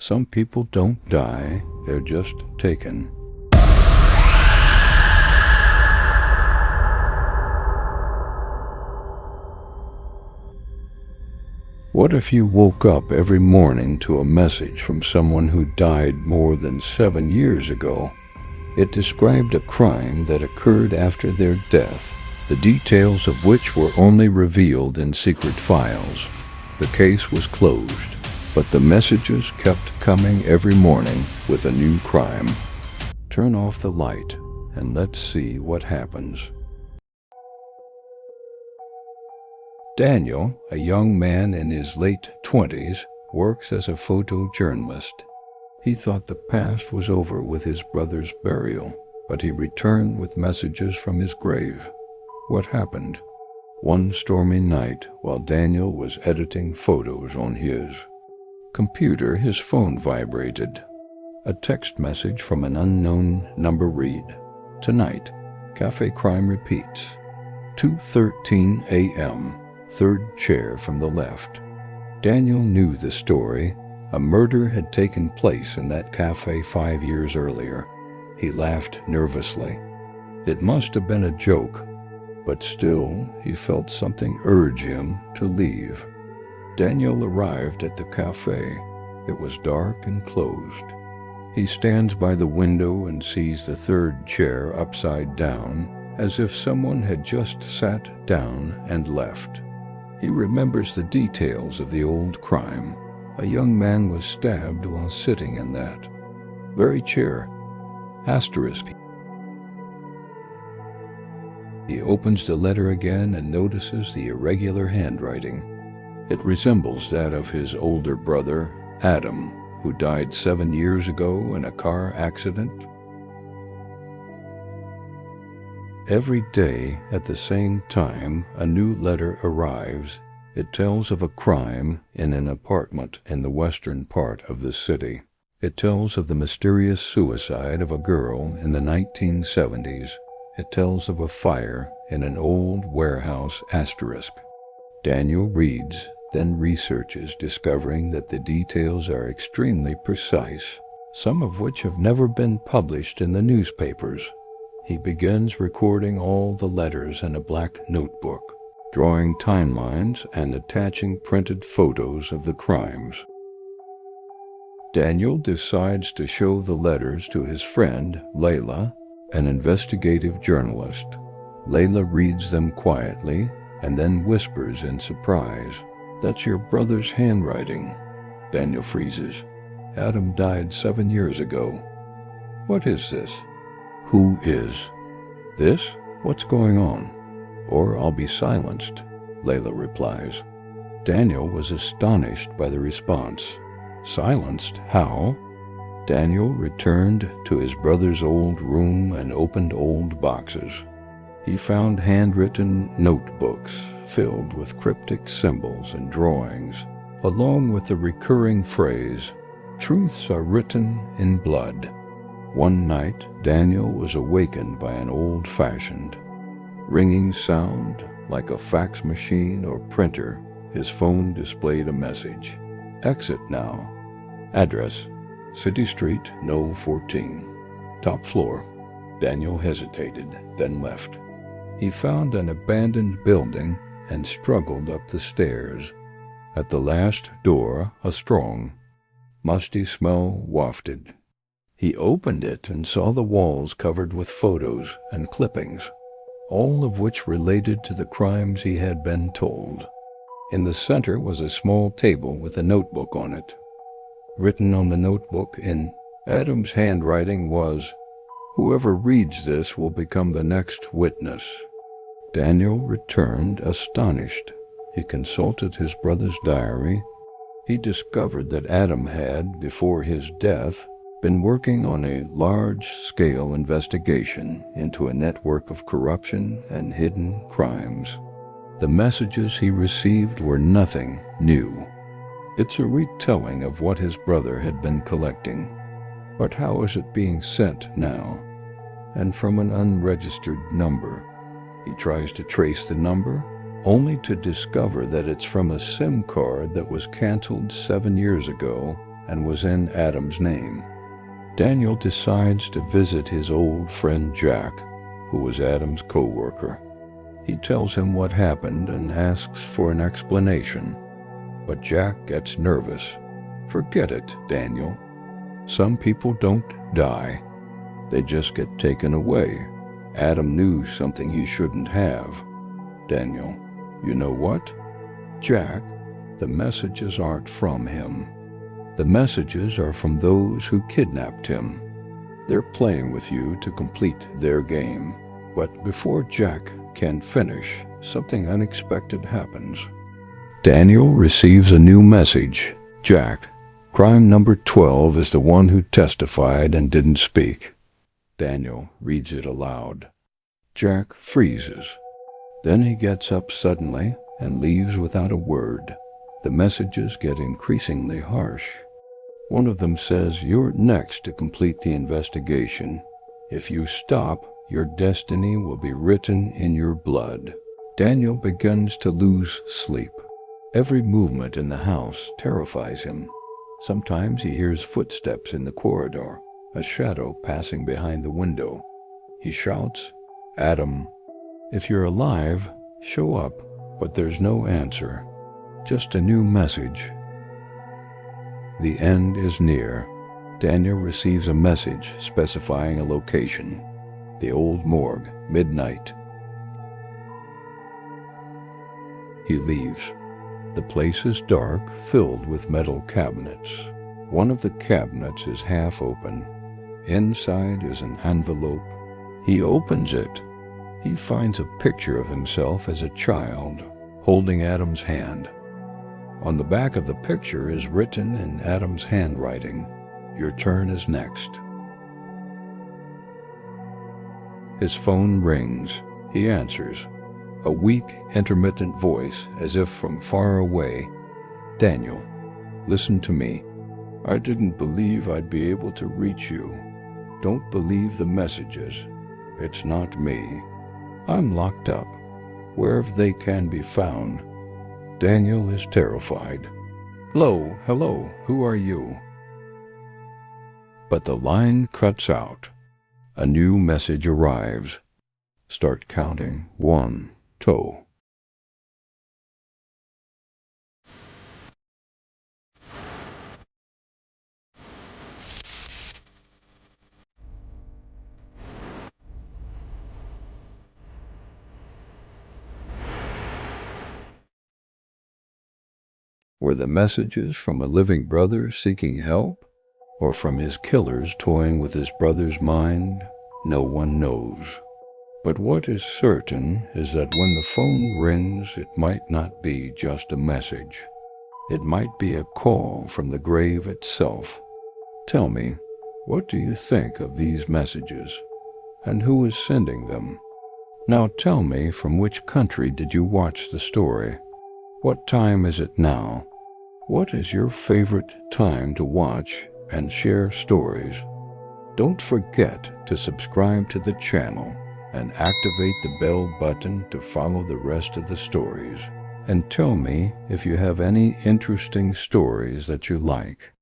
Some people don't die, they're just taken. What if you woke up every morning to a message from someone who died more than 7 years ago? It described a crime that occurred after their death, the details of which were only revealed in secret files. The case was closed, but the messages kept coming every morning with a new crime. Turn off the light and let's see what happens. Daniel, a young man in his late 20s, works as a photojournalist. He thought the past was over with his brother's burial, but he returned with messages from his grave. What happened? One stormy night, while Daniel was editing photos on his computer, his phone vibrated. A text message from an unknown number read, "Tonight, cafe crime repeats. 2:13 a.m., third chair from the left." Daniel knew the story. A murder had taken place in that cafe 5 years earlier. He laughed nervously. It must have been a joke, but still he felt something urge him to leave. Daniel arrived at the cafe. It was dark and closed. He stands by the window and sees the third chair upside down, as if someone had just sat down and left. He remembers the details of the old crime. A young man was stabbed while sitting in that very chair. Asterisk. He opens the letter again and notices the irregular handwriting. It resembles that of his older brother, Adam, who died 7 years ago in a car accident. Every day at the same time, a new letter arrives. It tells of a crime in an apartment in the western part of the city. It tells of the mysterious suicide of a girl in the 1970s. It tells of a fire in an old warehouse. Asterisk. Daniel reads, then researches, discovering that the details are extremely precise, some of which have never been published in the newspapers. He begins recording all the letters in a black notebook, drawing timelines and attaching printed photos of the crimes. Daniel decides to show the letters to his friend, Layla, an investigative journalist. Layla reads them quietly and then whispers in surprise, "That's your brother's handwriting." Daniel freezes. "Adam died 7 years ago. What is this?" "Who is this? What's going on?" "Or I'll be silenced," Layla replies. Daniel was astonished by the response. Silenced? How? Daniel returned to his brother's old room and opened old boxes. He found handwritten notebooks filled with cryptic symbols and drawings, along with the recurring phrase, "Truths are written in blood." One night, Daniel was awakened by an old-fashioned ringing sound, like a fax machine or printer. His phone displayed a message. "Exit now. Address, City Street, No. 14. Top floor." Daniel hesitated, then left. He found an abandoned building and struggled up the stairs. At the last door, a strong, musty smell wafted. He opened it and saw the walls covered with photos and clippings, all of which related to the crimes he had been told. In the center was a small table with a notebook on it. Written on the notebook in Adam's handwriting was, "Whoever reads this will become the next witness." Daniel returned astonished. He consulted his brother's diary. He discovered that Adam had, before his death, been working on a large-scale investigation into a network of corruption and hidden crimes. The messages he received were nothing new. It's a retelling of what his brother had been collecting. But how is it being sent now? And from an unregistered number. He tries to trace the number, only to discover that it's from a SIM card that was canceled 7 years ago and was in Adam's name. Daniel decides to visit his old friend Jack, who was Adam's co-worker. He tells him what happened and asks for an explanation, but Jack gets nervous. "Forget it, Daniel. Some people don't die. They just get taken away. Adam knew something he shouldn't have." Daniel: "You know what? Jack, the messages aren't from him. The messages are from those who kidnapped him. They're playing with you to complete their game." But before Jack can finish, something unexpected happens. Daniel receives a new message. "Jack, crime number 12 is the one who testified and didn't speak." Daniel reads it aloud. Jack freezes. Then he gets up suddenly and leaves without a word. The messages get increasingly harsh. One of them says, "You're next to complete the investigation. If you stop, your destiny will be written in your blood." Daniel begins to lose sleep. Every movement in the house terrifies him. Sometimes he hears footsteps in the corridor, a shadow passing behind the window. He shouts, "Adam, if you're alive, show up." But there's no answer, just a new message. The end is near. Daniel receives a message specifying a location: the old morgue, midnight. He leaves. The place is dark, filled with metal cabinets. One of the cabinets is half open. Inside is an envelope. He opens it. He finds a picture of himself as a child, holding Adam's hand. On the back of the picture is written in Adam's handwriting, "Your turn is next." His phone rings. He answers. A weak, intermittent voice, as if from far away. "Daniel, listen to me. I didn't believe I'd be able to reach you. Don't believe the messages. It's not me. I'm locked up, wherever they can be found." Daniel is terrified. Hello, who are you?" But the line cuts out. A new message arrives. Start counting. 1, 2. Were the messages from a living brother seeking help, or from his killers toying with his brother's mind? No one knows. But what is certain is that when the phone rings, it might not be just a message. It might be a call from the grave itself. Tell me, what do you think of these messages? And who is sending them? Now tell me, from which country did you watch the story? What time is it now? What is your favorite time to watch and share stories? Don't forget to subscribe to the channel and activate the bell button to follow the rest of the stories. And tell me if you have any interesting stories that you like.